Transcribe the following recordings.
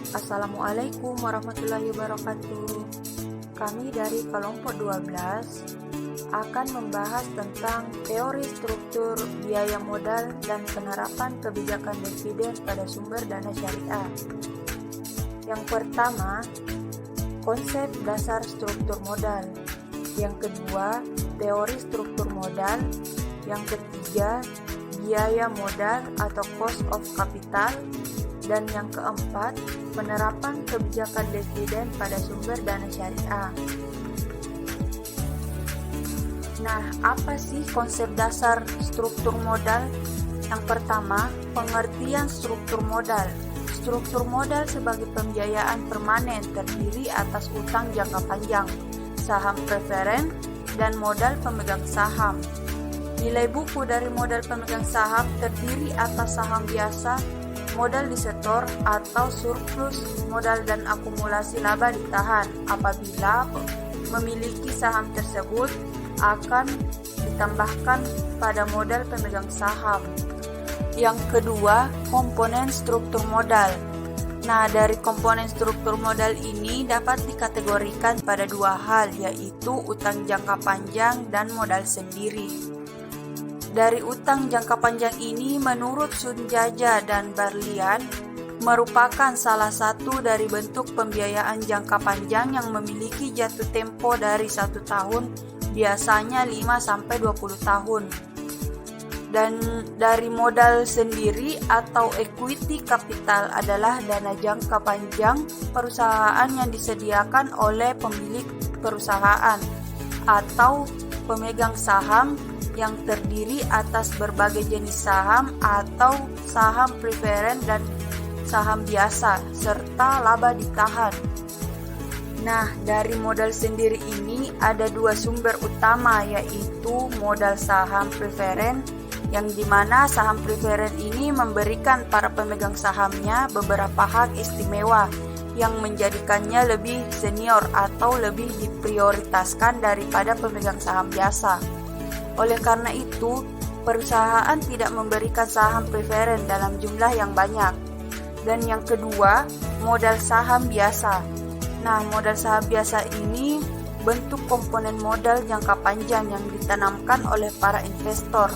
Assalamualaikum warahmatullahi wabarakatuh. Kami dari kelompok 12 akan membahas tentang teori struktur biaya modal dan penerapan kebijakan dividen pada sumber dana syariah. Yang pertama, konsep dasar struktur modal. Yang kedua, teori struktur modal. Yang ketiga, biaya modal atau cost of capital. Dan yang keempat, penerapan kebijakan dividen pada sumber dana syariah. Nah, apa sih konsep dasar struktur modal? Yang pertama, pengertian struktur modal. Struktur modal sebagai pembiayaan permanen terdiri atas utang jangka panjang, saham preferen, dan modal pemegang saham. Nilai buku dari modal pemegang saham terdiri atas saham biasa, modal disetor atau surplus modal dan akumulasi laba ditahan apabila memiliki saham tersebut akan ditambahkan pada modal pemegang saham. Yang kedua, komponen struktur modal. Nah, dari komponen struktur modal ini dapat dikategorikan pada dua hal, yaitu utang jangka panjang dan modal sendiri. Dari utang jangka panjang ini, menurut Sunjaya dan Barlian, merupakan salah satu dari bentuk pembiayaan jangka panjang yang memiliki jatuh tempo dari 1 tahun, biasanya 5-20 tahun. Dan dari modal sendiri atau equity capital adalah dana jangka panjang perusahaan yang disediakan oleh pemilik perusahaan atau pemegang saham yang terdiri atas berbagai jenis saham atau saham preferen dan saham biasa, serta laba ditahan. Nah, dari modal sendiri ini ada dua sumber utama, yaitu modal saham preferen, yang dimana saham preferen ini memberikan para pemegang sahamnya beberapa hak istimewa yang menjadikannya lebih senior atau lebih diprioritaskan daripada pemegang saham biasa. Oleh karena itu, perusahaan tidak memberikan saham preferen dalam jumlah yang banyak. Dan yang kedua, modal saham biasa. Nah, modal saham biasa ini bentuk komponen modal jangka panjang yang ditanamkan oleh para investor.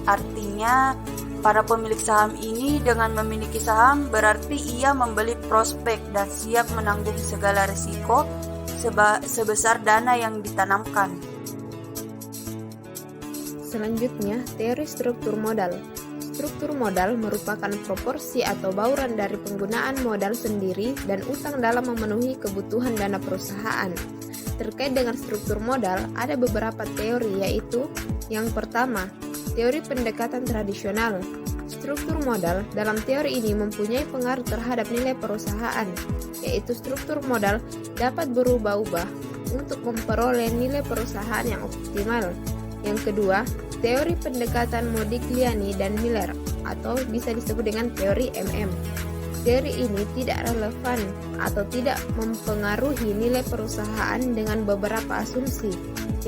Artinya, para pemilik saham ini dengan memiliki saham berarti ia membeli prospek dan siap menanggung segala risiko sebesar dana yang ditanamkan. Selanjutnya, teori struktur modal. Struktur modal merupakan proporsi atau bauran dari penggunaan modal sendiri dan utang dalam memenuhi kebutuhan dana perusahaan. Terkait dengan struktur modal, ada beberapa teori, yaitu yang pertama, teori pendekatan tradisional. Struktur modal dalam teori ini mempunyai pengaruh terhadap nilai perusahaan, yaitu struktur modal dapat berubah-ubah untuk memperoleh nilai perusahaan yang optimal. Yang kedua, teori pendekatan Modigliani dan Miller atau bisa disebut dengan teori MM. Teori ini tidak relevan atau tidak mempengaruhi nilai perusahaan dengan beberapa asumsi,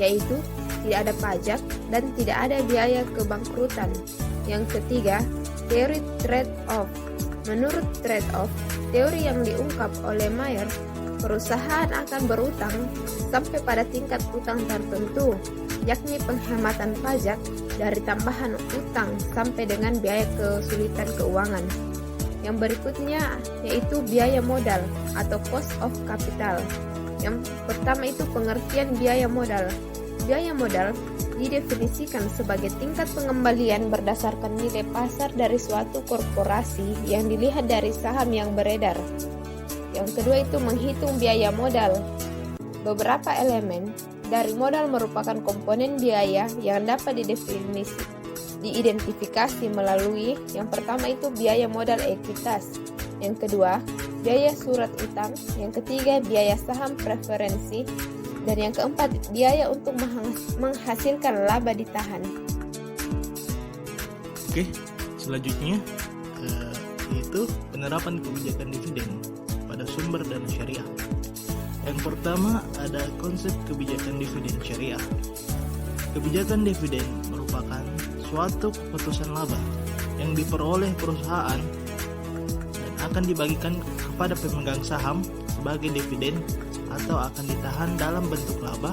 yaitu tidak ada pajak dan tidak ada biaya kebangkrutan. Yang ketiga, teori trade-off. Menurut trade-off, teori yang diungkap oleh Mayer, perusahaan akan berutang sampai pada tingkat utang tertentu, yakni penghematan pajak dari tambahan utang sampai dengan biaya kesulitan keuangan. Yang berikutnya yaitu biaya modal atau cost of capital. Yang pertama itu pengertian biaya modal. Biaya modal didefinisikan sebagai tingkat pengembalian berdasarkan nilai pasar dari suatu korporasi yang dilihat dari saham yang beredar. Yang kedua itu menghitung biaya modal. Beberapa elemen dari modal merupakan komponen biaya yang dapat diidentifikasi melalui yang pertama itu biaya modal ekuitas, yang kedua biaya surat utang, yang ketiga biaya saham preferensi, dan yang keempat biaya untuk menghasilkan laba ditahan. Oke, selanjutnya yaitu penerapan kebijakan dividen pada sumber dana syariah. Yang pertama ada konsep kebijakan dividen syariah. Kebijakan dividen merupakan suatu keputusan laba yang diperoleh perusahaan dan akan dibagikan kepada pemegang saham sebagai dividen atau akan ditahan dalam bentuk laba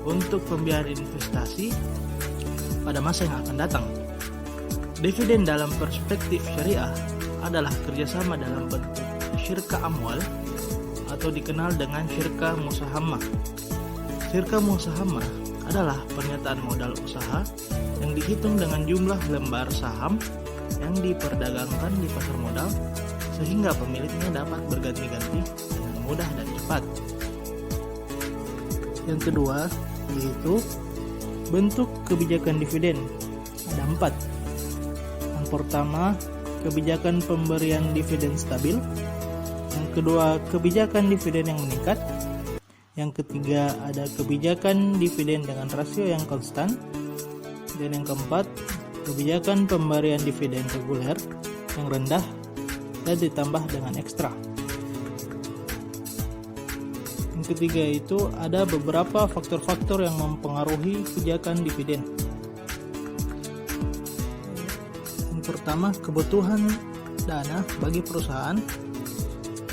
untuk pembiayaan investasi pada masa yang akan datang. Dividen dalam perspektif syariah adalah kerjasama dalam bentuk syirka amwal atau dikenal dengan syirka musahamah. Syirka musahamah adalah pernyataan modal usaha yang dihitung dengan jumlah lembar saham yang diperdagangkan di pasar modal sehingga pemiliknya dapat berganti-ganti dengan mudah dan cepat. Yang kedua yaitu bentuk kebijakan dividen. Ada 4. Yang pertama, kebijakan pemberian dividen stabil. Yang kedua, kebijakan dividen yang meningkat. Yang ketiga, ada kebijakan dividen dengan rasio yang konstan. Dan yang keempat, kebijakan pemberian dividen reguler yang rendah dan ditambah dengan ekstra. Yang ketiga itu ada beberapa faktor-faktor yang mempengaruhi kebijakan dividen. Yang pertama, kebutuhan dana bagi perusahaan.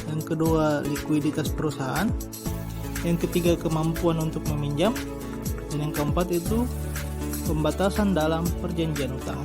Yang kedua, likuiditas perusahaan. Yang ketiga, kemampuan untuk meminjam. Dan yang keempat itu pembatasan dalam perjanjian utang.